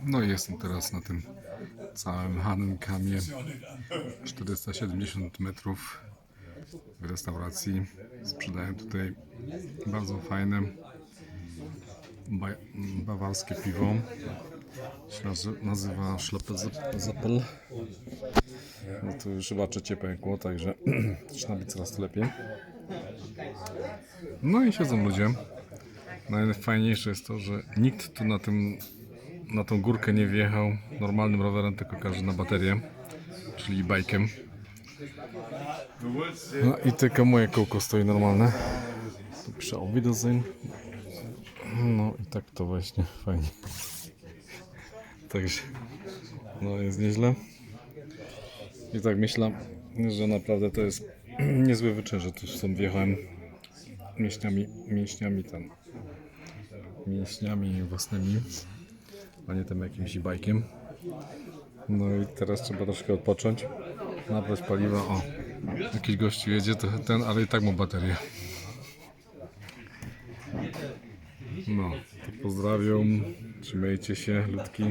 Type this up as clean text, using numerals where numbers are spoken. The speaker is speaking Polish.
No i jestem teraz na tym całym Hahnenkammie, 470 metrów w restauracji. Sprzedają tutaj bardzo fajne bawarskie piwo. Się nazywa Schlappezappel. No to już chyba trzecie pękło, także zaczyna być coraz to lepiej. No i siedzą ludzie. Najfajniejsze jest to, że nikt tu na tą górkę nie wjechał normalnym rowerem, tylko każdy na baterię, czyli bajkiem. No i tylko moje kółko stoi normalne. Tu piszę Auf Wiedersehen. No i tak to właśnie fajnie. Także no jest nieźle. I tak myślę, że naprawdę to jest niezły wyczyn, że tu stąd wjechałem mięśniami własnymi, a nie tym jakimś bajkiem. No i teraz trzeba troszkę odpocząć, nabrać paliwa. O, jakiś gościu jedzie, to ten, ale i tak ma baterię. No, to pozdrawiam, trzymajcie się, ludki.